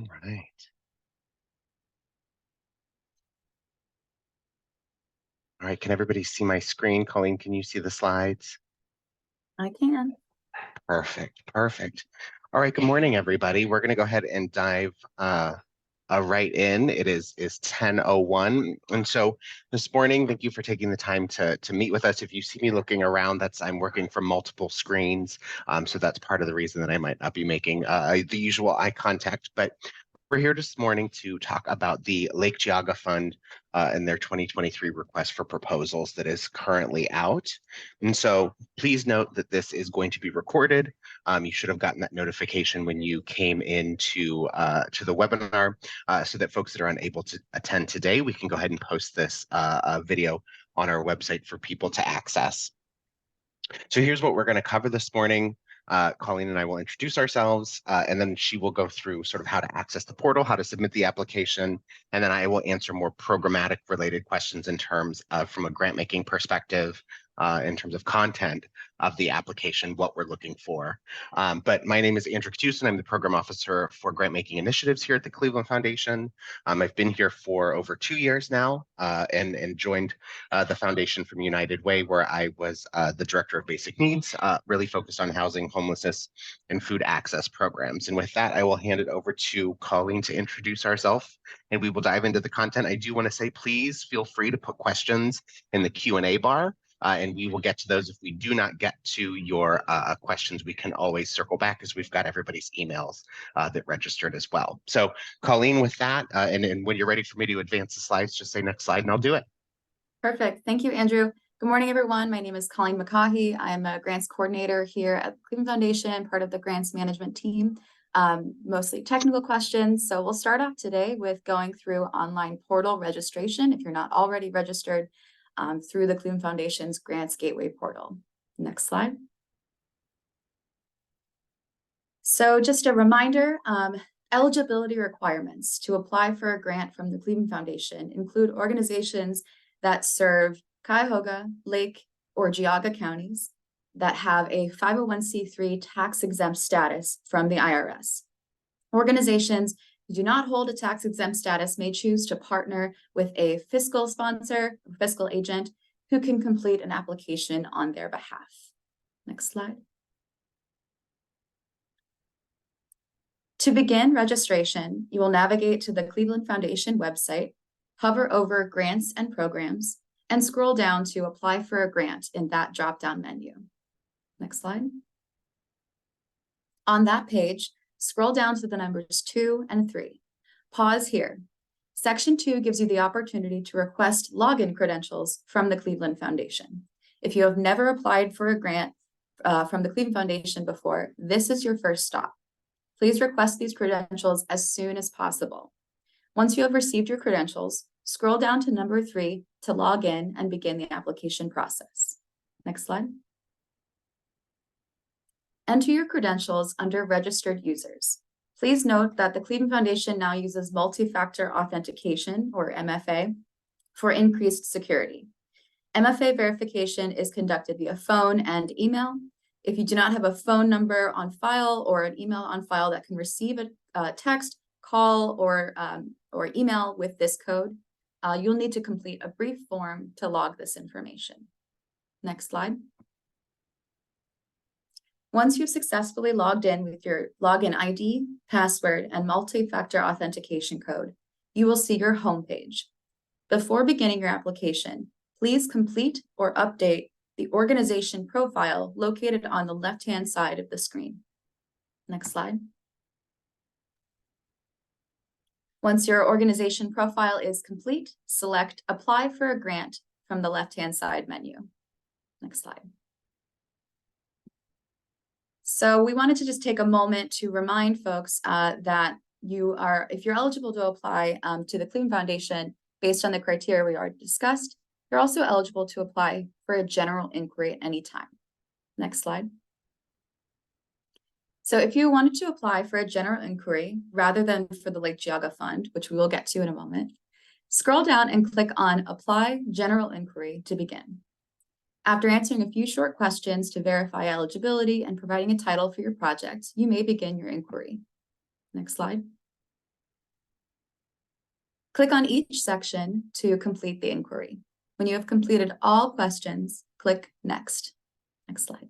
All right. All right, can everybody see my screen? Colleen, can you see the slides? I can. Perfect, perfect. All right, good morning, everybody. We're going to go ahead and dive right in. It is 10:01, and so this morning, thank you for taking the time to meet with us. If you see me looking around, I'm working from multiple screens, so that's part of the reason that I might not be making the usual eye contact. But we're here this morning to talk about the Lake-Geauga Fund and their 2023 request for proposals that is currently out. And so please note that this is going to be recorded. You should have gotten that notification when you came into to the webinar so that folks that are unable to attend today, we can go ahead and post this video on our website for people to access. So here's what we're going to cover this morning. Colleen and I will introduce ourselves, and then she will go through sort of how to access the portal, how to submit the application, and then I will answer more programmatic related questions in terms of from a grant making perspective, in terms of content of the application, what we're looking for. But my name is Andrew Katuson. I'm the program officer for grant making initiatives here at the Cleveland Foundation. I've been here for over 2 years now, and joined the foundation from United Way, where I was the director of basic needs, really focused on housing, homelessness, and food access programs. And with that, I will hand it over to Colleen to introduce herself, and we will dive into the content. I do want to say, please feel free to put questions in the Q&A bar. And we will get to those. If we do not get to your questions, we can always circle back because we've got everybody's emails that registered as well. So Colleen, with that, and when you're ready for me to advance the slides, just say next slide and I'll do it. Perfect. Thank you, Andrew. Good morning, everyone. My name is Colleen McCaughey. I'm a grants coordinator here at the Cleveland Foundation, part of the grants management team, mostly technical questions. So we'll start off today with going through online portal registration if you're not already registered through the Cleveland Foundation's Grants Gateway portal. Next slide. So just a reminder, eligibility requirements to apply for a grant from the Cleveland Foundation include organizations that serve Cuyahoga, Lake, or Geauga counties that have a 501c3 tax-exempt status from the IRS. Organizations who do not hold a tax-exempt status may choose to partner with a fiscal sponsor or fiscal agent who can complete an application on their behalf. Next slide. To begin registration, you will navigate to the Cleveland Foundation website, hover over Grants and Programs, and scroll down to Apply for a Grant in that drop-down menu. Next slide. On that page, scroll down to the numbers 2 and 3. Pause here. Section 2 gives you the opportunity to request login credentials from the Cleveland Foundation. If you have never applied for a grant from the Cleveland Foundation before, this is your first stop. Please request these credentials as soon as possible. Once you have received your credentials, scroll down to number 3 to log in and begin the application process. Next slide. Enter your credentials under registered users. Please note that the Cleveland Foundation now uses multi-factor authentication, or MFA, for increased security. MFA verification is conducted via phone and email. If you do not have a phone number on file or an email on file that can receive a text, call, or email with this code, you'll need to complete a brief form to log this information. Next slide. Once you've successfully logged in with your login ID, password, and multi-factor authentication code, you will see your homepage. Before beginning your application, please complete or update the organization profile located on the left-hand side of the screen. Next slide. Once your organization profile is complete, select Apply for a Grant from the left-hand side menu. Next slide. So we wanted to just take a moment to remind folks that if you're eligible to apply to the Cleveland Foundation based on the criteria we already discussed, you're also eligible to apply for a general inquiry at any time. Next slide. So if you wanted to apply for a general inquiry rather than for the Lake-Geauga Fund, which we will get to in a moment, scroll down and click on Apply General Inquiry to begin. After answering a few short questions to verify eligibility and providing a title for your project, you may begin your inquiry. Next slide. Click on each section to complete the inquiry. When you have completed all questions, click Next. Next slide.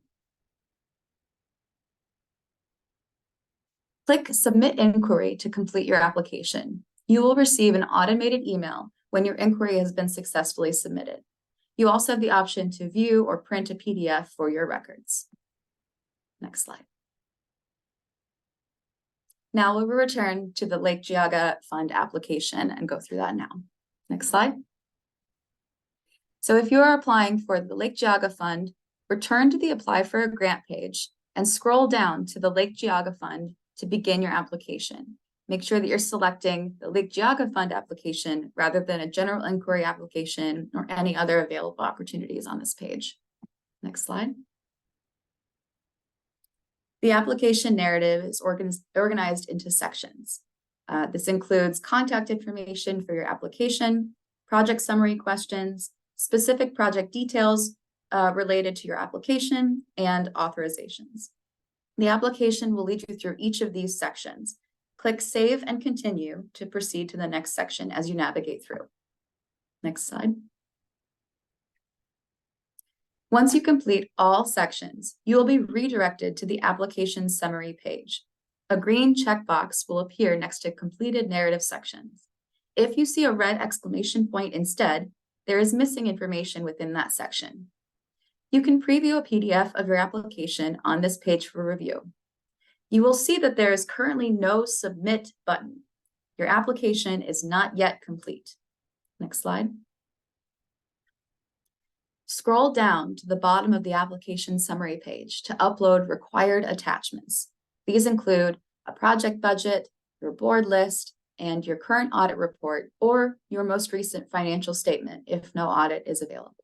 Click Submit Inquiry to complete your application. You will receive an automated email when your inquiry has been successfully submitted. You also have the option to view or print a PDF for your records. Next slide. Now we will return to the Lake-Geauga Fund application and go through that now. Next slide. So if you are applying for the Lake-Geauga Fund, return to the Apply for a Grant page and scroll down to the Lake-Geauga Fund to begin your application. Make sure that you're selecting the Lake-Geauga Fund application rather than a general inquiry application or any other available opportunities on this page. Next slide. The application narrative is organized into sections. This includes contact information for your application, project summary questions, specific project details related to your application, and authorizations. The application will lead you through each of these sections. Click Save and Continue to proceed to the next section as you navigate through. Next slide. Once you complete all sections, you will be redirected to the application summary page. A green checkbox will appear next to completed narrative sections. If you see a red exclamation point instead, there is missing information within that section. You can preview a PDF of your application on this page for review. You will see that there is currently no Submit button. Your application is not yet complete. Next slide. Scroll down to the bottom of the application summary page to upload required attachments. These include a project budget, your board list, and your current audit report or your most recent financial statement if no audit is available.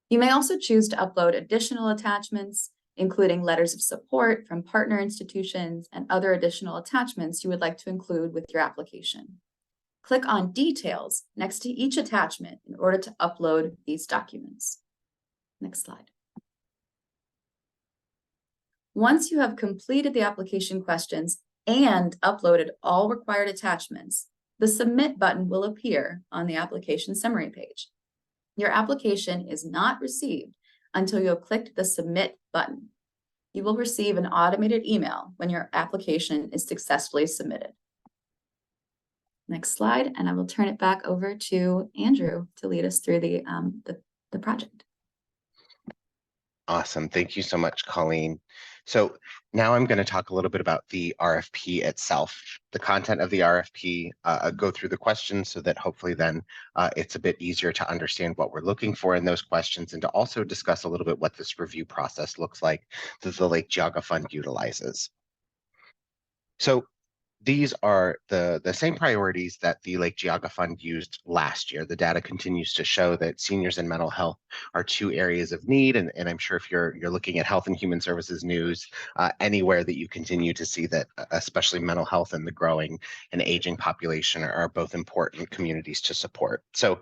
You may also choose to upload additional attachments, including letters of support from partner institutions and other additional attachments you would like to include with your application. Click on Details next to each attachment in order to upload these documents. Next slide. Once you have completed the application questions and uploaded all required attachments, the Submit button will appear on the application summary page. Your application is not received until you have clicked the Submit button. You will receive an automated email when your application is successfully submitted. Next slide, and I will turn it back over to Andrew to lead us through the project. Awesome. Thank you so much, Colleen. So now I'm going to talk a little bit about the RFP itself, the content of the RFP, go through the questions so that hopefully then it's a bit easier to understand what we're looking for in those questions, and to also discuss a little bit what this review process looks like that the Lake-Geauga Fund utilizes. So these are the same priorities that the Lake-Geauga Fund used last year. The data continues to show that seniors and mental health are two areas of need, and I'm sure if you're looking at Health and Human Services news anywhere, that you continue to see that especially mental health and the growing and aging population are both important communities to support. So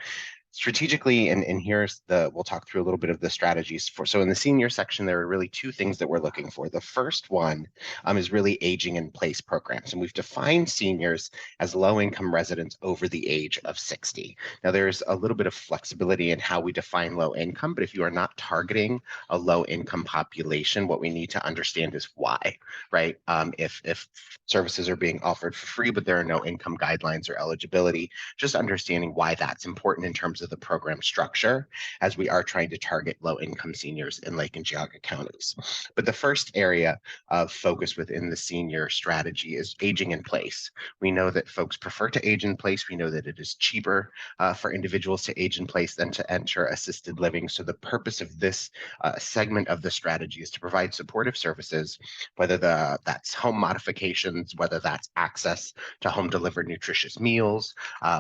strategically, and here's we'll talk through a little bit of the strategies for. So in the senior section, there are really two things that we're looking for. The first one is really aging in place programs. And we've defined seniors as low-income residents over the age of 60. Now, there's a little bit of flexibility in how we define low income, but if you are not targeting a low-income population, what we need to understand is why, right? If services are being offered for free, but there are no income guidelines or eligibility, just understanding why that's important in terms of the program structure, as we are trying to target low-income seniors in Lake and Geauga counties. But the first area of focus within the senior strategy is aging in place. We know that folks prefer to age in place. We know that it is cheaper for individuals to age in place than to enter assisted living. So the purpose of this segment of the strategy is to provide supportive services, whether that's home modifications, whether that's access to home-delivered nutritious meals,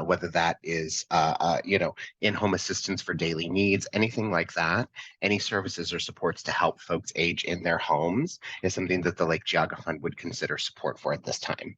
whether that is in-home assistance for daily needs, anything like that. Any services or supports to help folks age in their homes is something that the Lake-Geauga Fund would consider support for at this time.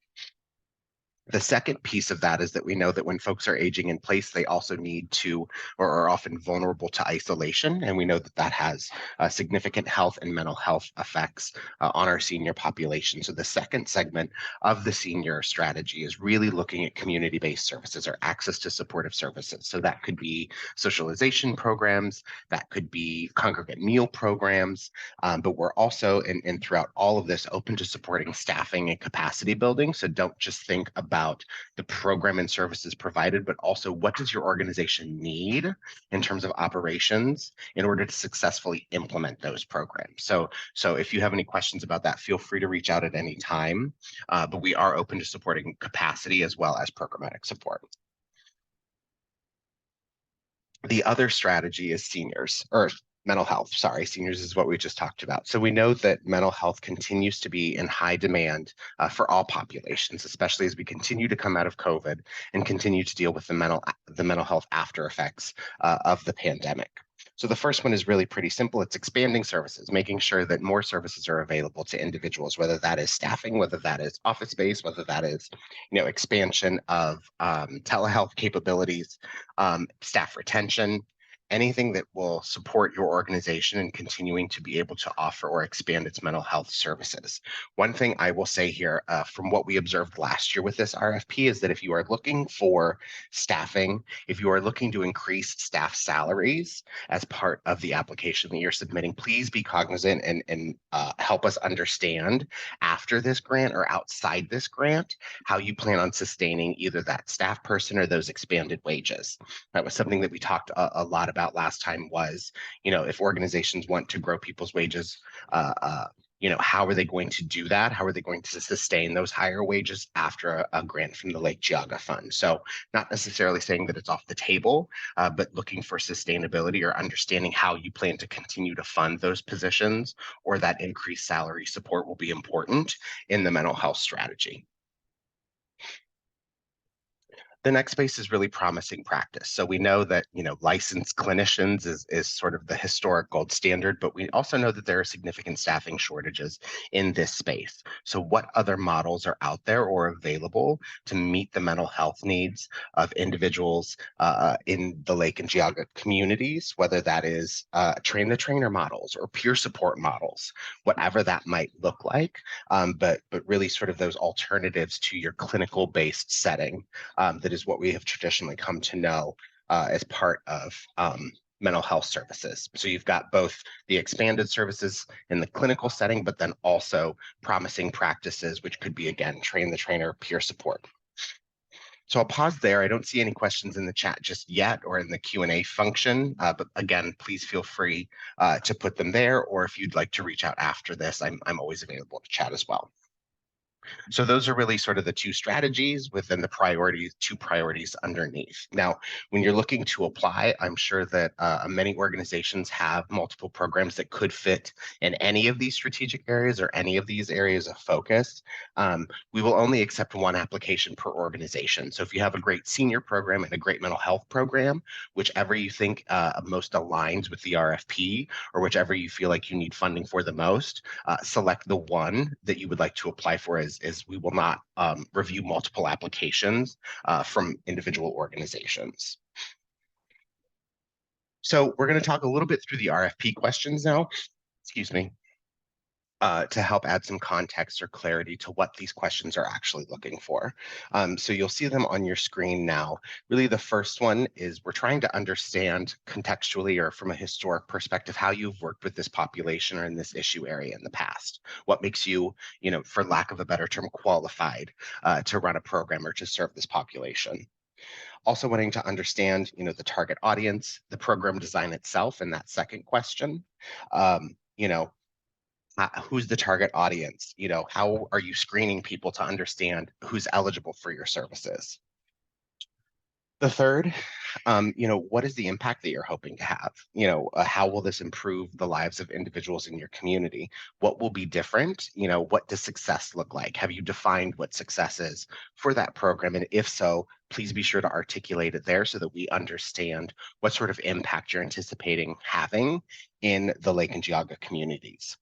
The second piece of that is that we know that when folks are aging in place, they also need to, or are often vulnerable to isolation. And we know that that has significant health and mental health effects on our senior population. So the second segment of the senior strategy is really looking at community-based services or access to supportive services. So that could be socialization programs, that could be congregate meal programs, but we're also, and throughout all of this, open to supporting staffing and capacity building. So don't just think about the program and services provided, but also what does your organization need in terms of operations in order to successfully implement those programs. So if you have any questions about that, feel free to reach out at any time, but we are open to supporting capacity as well as programmatic support. The other strategy is seniors, or mental health. Sorry, seniors is what we just talked about. So we know that mental health continues to be in high demand for all populations, especially as we continue to come out of COVID and continue to deal with the mental health after effects of the pandemic. So the first one is really pretty simple. It's expanding services, making sure that more services are available to individuals, whether that is staffing, whether that is office space, whether that is, expansion of telehealth capabilities, staff retention, anything that will support your organization in continuing to be able to offer or expand its mental health services. One thing I will say here from what we observed last year with this RFP is that if you are looking for staffing, if you are looking to increase staff salaries as part of the application that you're submitting, please be cognizant and help us understand after this grant or outside this grant how you plan on sustaining either that staff person or those expanded wages. That was something that we talked a lot about last time was, if organizations want to grow people's wages, how are they going to do that? How are they going to sustain those higher wages after a grant from the Lake-Geauga Fund? So not necessarily saying that it's off the table, but looking for sustainability or understanding how you plan to continue to fund those positions or that increased salary support will be important in the mental health strategy. The next space is really promising practice. So we know that, licensed clinicians is sort of the historic gold standard, but we also know that there are significant staffing shortages in this space. So what other models are out there or available to meet the mental health needs of individuals in the Lake and Geauga communities, whether that is train the trainer models or peer support models, whatever that might look like, but really sort of those alternatives to your clinical based setting that is what we have traditionally come to know as part of mental health services. So you've got both the expanded services in the clinical setting, but then also promising practices, which could be, again, train the trainer, peer support. So I'll pause there. I don't see any questions in the chat just yet or in the Q&A function, but again, please feel free to put them there, or if you'd like to reach out after this, I'm always available to chat as well. So those are really sort of the two strategies within the two priorities underneath. Now, when you're looking to apply, I'm sure that many organizations have multiple programs that could fit in any of these strategic areas or any of these areas of focus. We will only accept one application per organization. So if you have a great senior program and a great mental health program, whichever you think most aligns with the RFP or whichever you feel like you need funding for the most, select the one that you would like to apply for as we will not review multiple applications from individual organizations. So we're going to talk a little bit through the RFP questions now, excuse me, to help add some context or clarity to what these questions are actually looking for. So you'll see them on your screen now. Really, the first one is we're trying to understand contextually or from a historic perspective how you've worked with this population or in this issue area in the past. What makes you, for lack of a better term, qualified to run a program or to serve this population. Also wanting to understand, the target audience, the program design itself in that second question. Who's the target audience? How are you screening people to understand who's eligible for your services? The third, what is the impact that you're hoping to have? How will this improve the lives of individuals in your community? What will be different? What does success look like? Have you defined what success is for that program? And if so, please be sure to articulate it there so that we understand what sort of impact you're anticipating having in the Lake and Geauga communities.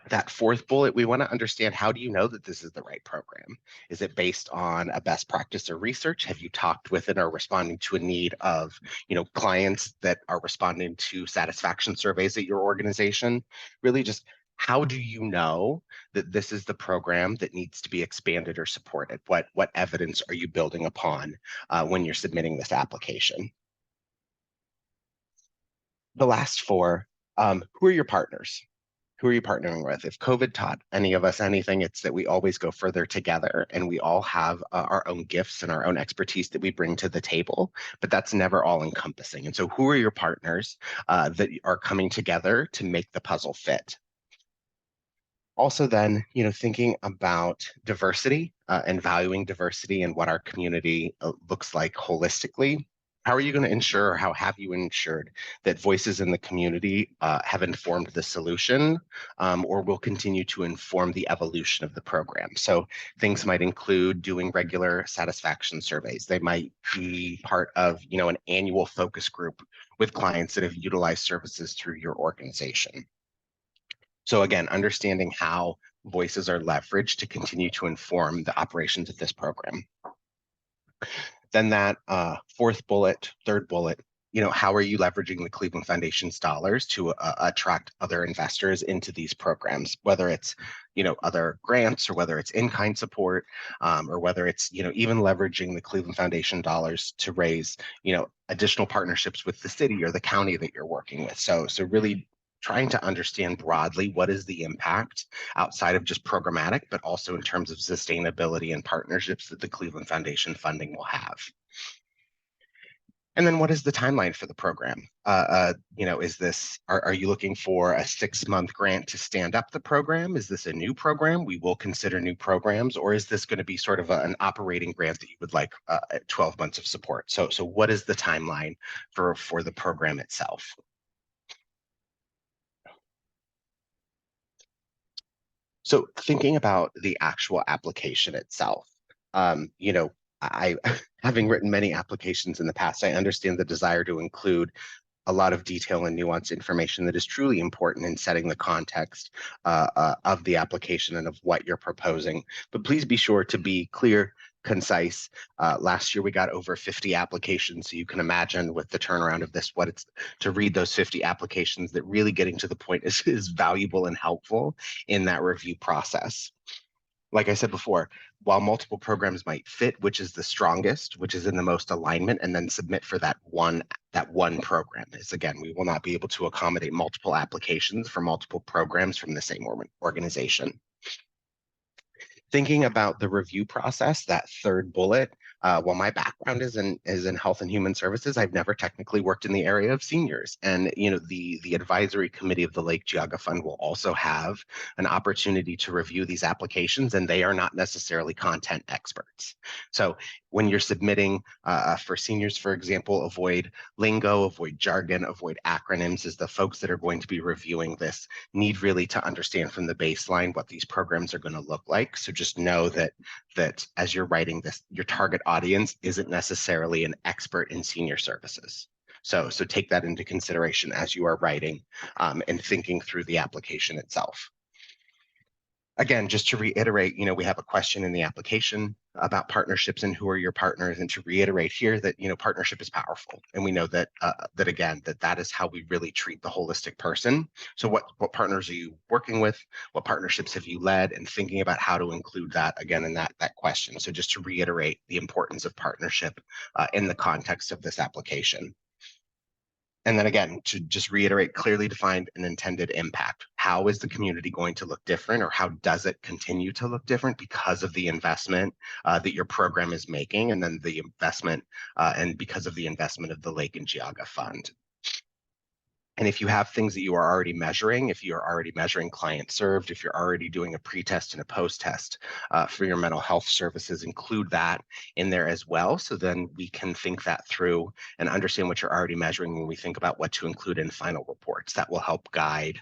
That fourth bullet, we want to understand, how do you know that this is the right program? Is it based on a best practice or research? Have you talked with and are responding to a need of, clients that are responding to satisfaction surveys at your organization? Really just, how do you know that this is the program that needs to be expanded or supported? What evidence are you building upon when you're submitting this application? The last four, who are your partners? Who are you partnering with? If COVID taught any of us anything, it's that we always go further together, and we all have our own gifts and our own expertise that we bring to the table, but that's never all encompassing. And so who are your partners that are coming together to make the puzzle fit? Also then, thinking about diversity and valuing diversity and what our community looks like holistically. How are you going to ensure, or how have you ensured that voices in the community have informed the solution, or will continue to inform the evolution of the program? So things might include doing regular satisfaction surveys. They might be part of, an annual focus group with clients that have utilized services through your organization. So again, understanding how voices are leveraged to continue to inform the operations of this program. Then that third bullet, how are you leveraging the Cleveland Foundation's dollars to attract other investors into these programs, whether it's, other grants, or whether it's in-kind support, or whether it's, even leveraging the Cleveland Foundation dollars to raise, additional partnerships with the city or the county that you're working with. So really trying to understand broadly what is the impact outside of just programmatic, but also in terms of sustainability and partnerships that the Cleveland Foundation funding will have. And then what is the timeline for the program? Is this, are you looking for a 6-month grant to stand up the program? Is this a new program? We will consider new programs. Or is this going to be sort of an operating grant that you would like 12 months of support? So what is the timeline for the program itself? So thinking about the actual application itself, I, having written many applications in the past, I understand the desire to include a lot of detail and nuanced information that is truly important in setting the context of the application and of what you're proposing. But please be sure to be clear, concise. Last year, we got over 50 applications. So you can imagine with the turnaround of this, what it's to read those 50 applications, that really getting to the point is valuable and helpful in that review process. Like I said before, while multiple programs might fit, which is the strongest, which is in the most alignment, and then submit for that one program. Is, again, we will not be able to accommodate multiple applications for multiple programs from the same organization. Thinking about the review process, that third bullet, while my background is in health and human services, I've never technically worked in the area of seniors. And the advisory committee of the Lake-Geauga Fund will also have an opportunity to review these applications, and they are not necessarily content experts. So when you're submitting for seniors, for example, avoid lingo, avoid jargon, avoid acronyms, as the folks that are going to be reviewing this need really to understand from the baseline what these programs are going to look like. So just know that as you're writing this, your target audience isn't necessarily an expert in senior services. So take that into consideration as you are writing and thinking through the application itself. Again, just to reiterate, we have a question in the application about partnerships and who are your partners, and to reiterate here that, partnership is powerful. And we know that, that is how we really treat the holistic person. So what partners are you working with? What partnerships have you led? And thinking about how to include that again in that question. So just to reiterate the importance of partnership in the context of this application. And then again, to just reiterate, clearly defined and intended impact. How is the community going to look different, or how does it continue to look different because of the investment that your program is making, and then the investment and because of the investment of the Lake-Geauga Fund. And if you have things that you are already measuring, if you're already measuring client served, if you're already doing a pre-test and a post-test for your mental health services, include that in there as well. So then we can think that through and understand what you're already measuring when we think about what to include in final reports. That will help guide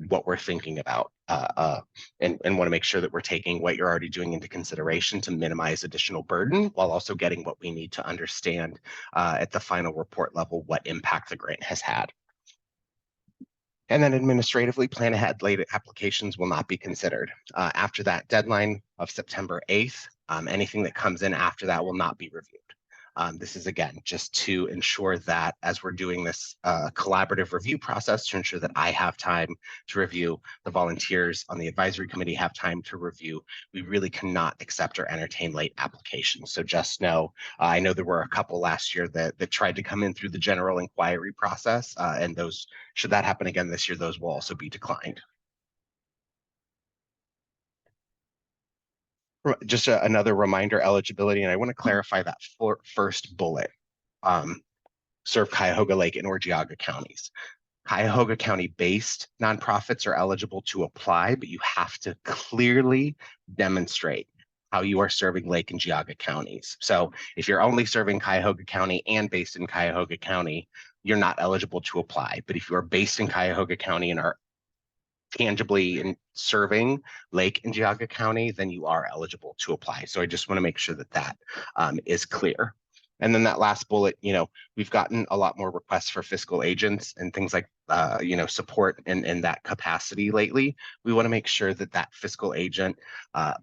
what we're thinking about and want to make sure that we're taking what you're already doing into consideration to minimize additional burden, while also getting what we need to understand at the final report level, what impact the grant has had. And then administratively, plan ahead, late applications will not be considered. After that deadline of September 8th, anything that comes in after that will not be reviewed. This is, again, just to ensure that as we're doing this collaborative review process, to ensure that I have time to review, the volunteers on the advisory committee have time to review. We really cannot accept or entertain late applications. So just know, I know there were a couple last year that tried to come in through the general inquiry process, and those, should that happen again this year, those will also be declined. Just another reminder, eligibility, and I want to clarify that first bullet. Serve Cuyahoga Lake and or Geauga counties. Cuyahoga County based nonprofits are eligible to apply, but you have to clearly demonstrate how you are serving Lake and Geauga counties. So if you're only serving Cuyahoga County and based in Cuyahoga County, you're not eligible to apply. But if you are based in Cuyahoga County and are tangibly in serving Lake and Geauga County, then you are eligible to apply. So I just want to make sure that that is clear. And then that last bullet, we've gotten a lot more requests for fiscal agents and things like, support in that capacity lately. We want to make sure that that fiscal agent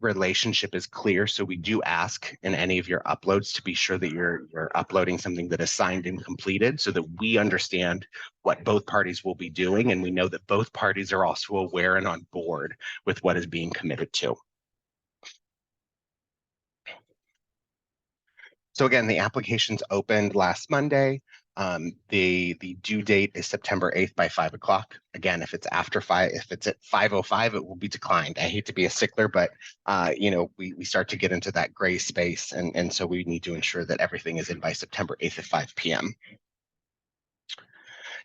relationship is clear. So we do ask in any of your uploads to be sure that you're uploading something that is signed and completed so that we understand what both parties will be doing. And we know that both parties are also aware and on board with what is being committed to. So again, the applications opened last Monday. The due date is September 8th by 5 o'clock. Again, if it's after 5, if it's at 5:05, it will be declined. I hate to be a stickler, but we start to get into that gray space, and so we need to ensure that everything is in by September 8th at 5 p.m.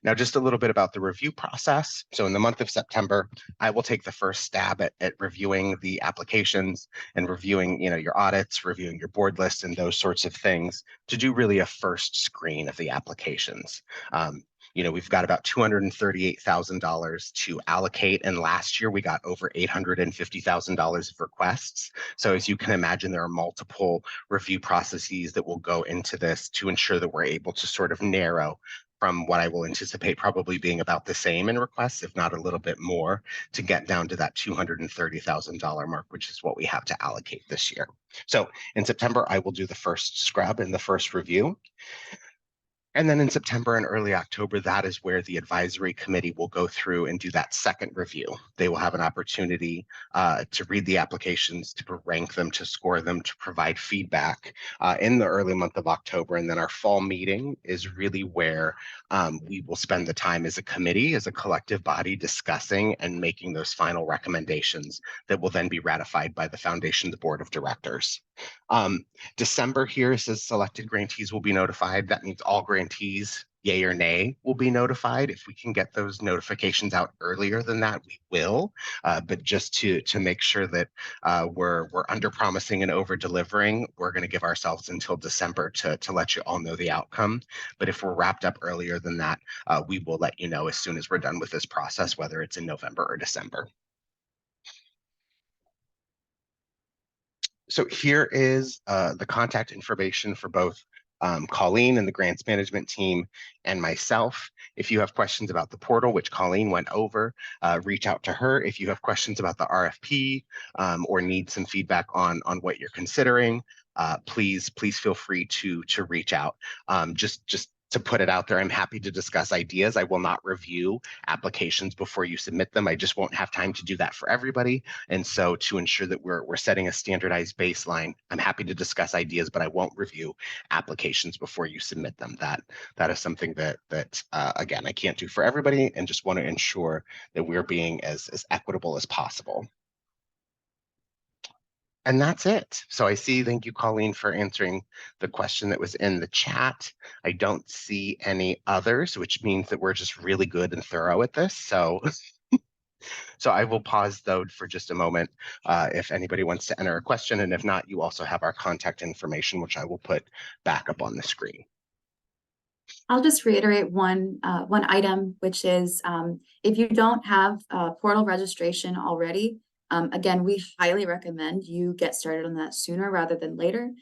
Now, just a little bit about the review process. So in the month of September, I will take the first stab at reviewing the applications and reviewing, your audits, reviewing your board list and those sorts of things to do really a first screen of the applications. We've got about $238,000 to allocate. And last year we got over $850,000 of requests. So as you can imagine, there are multiple review processes that will go into this to ensure that we're able to sort of narrow from what I will anticipate probably being about the same in requests, if not a little bit more, to get down to that $230,000 mark, which is what we have to allocate this year. So in September, I will do the first scrub and the first review. And then in September and early October, that is where the advisory committee will go through and do that second review. They will have an opportunity to read the applications, to rank them, to score them, to provide feedback in the early month of October. And then our fall meeting is really where we will spend the time as a committee, as a collective body, discussing and making those final recommendations that will then be ratified by the foundation, the board of directors. December here says selected grantees will be notified. That means all grantees, yay or nay, will be notified. If we can get those notifications out earlier than that, we will. But just to make sure that we're under promising and over delivering, we're going to give ourselves until December to let you all know the outcome. But if we're wrapped up earlier than that, we will let you know as soon as we're done with this process, whether it's in November or December. So here is the contact information for both Colleen and the grants management team and myself. If you have questions about the portal, which Colleen went over, reach out to her. If you have questions about the RFP or need some feedback on what you're considering, please feel free to reach out. Just to put it out there, I'm happy to discuss ideas. I will not review applications before you submit them. I just won't have time to do that for everybody. And so to ensure that we're setting a standardized baseline, I'm happy to discuss ideas, but I won't review applications before you submit them. That is something that again, I can't do for everybody, and just want to ensure that we're being as equitable as possible. And that's it. So I see, thank you, Colleen, for answering the question that was in the chat. I don't see any others, which means that we're just really good and thorough at this. So, so I will pause though for just a moment if anybody wants to enter a question. And if not, you also have our contact information, which I will put back up on the screen. I'll just reiterate one item, which is if you don't have portal registration already, again, we highly recommend you get started on that sooner rather than later.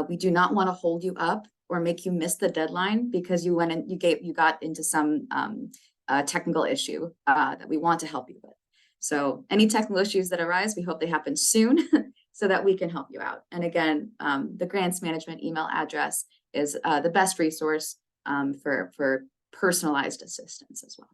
We do not want to hold you up or make you miss the deadline because you went and you got into some a technical issue that we want to help you with. So any technical issues that arise, we hope they happen soon so that we can help you out. And again, the grants management email address is the best resource for personalized assistance as well.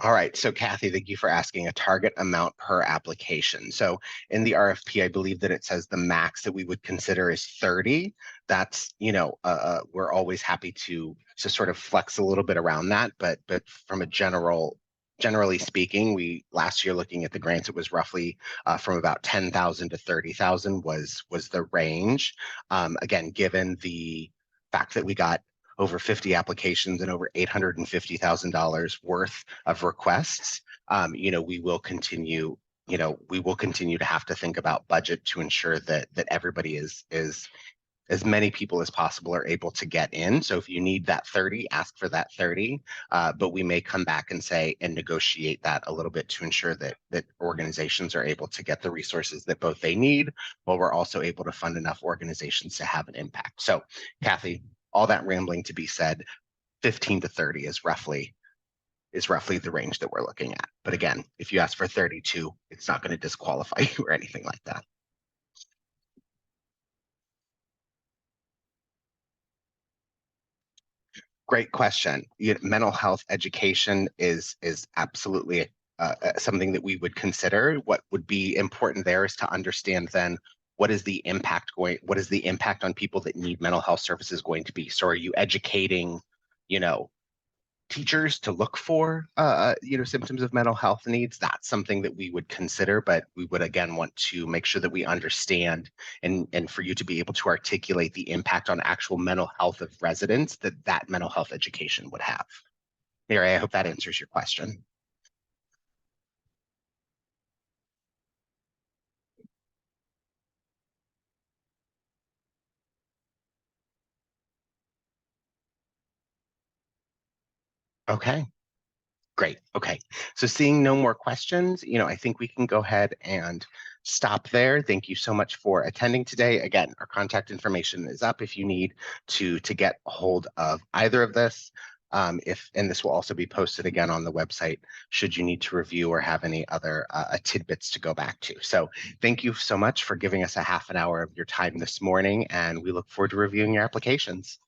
All right, so Kathy, thank you for asking a target amount per application. So in the RFP, I believe that it says the max that we would consider is 30. That's, we're always happy to sort of flex a little bit around that, but from a generally speaking, we last year looking at the grants, it was roughly from about 10,000 to 30,000 was the range. Again, given the fact that we got over 50 applications and over $850,000 worth of requests, we will continue to have to think about budget to ensure that everybody is as many people as possible are able to get in. So if you need that 30, ask for that 30, but we may come back and say and negotiate that a little bit to ensure that organizations are able to get the resources that both they need, while we're also able to fund enough organizations to have an impact. So Kathy, all that rambling to be said, 15 to 30 is roughly the range that we're looking at. But again, if you ask for 32, it's not going to disqualify you or anything like that. Great question. Mental health education is absolutely something that we would consider. What would be important there is to understand then what is the impact on people that need mental health services going to be? So are you educating, teachers to look for, symptoms of mental health needs? That's something that we would consider, but we would again want to make sure that we understand and for you to be able to articulate the impact on actual mental health of residents that mental health education would have. Mary, I hope that answers your question. Okay. Great. Okay. So seeing no more questions, I think we can go ahead and stop there. Thank you so much for attending today. Again, our contact information is up if you need to get a hold of either of this. And this will also be posted again on the website should you need to review or have any other tidbits to go back to. So thank you so much for giving us a half an hour of your time this morning, and we look forward to reviewing your applications.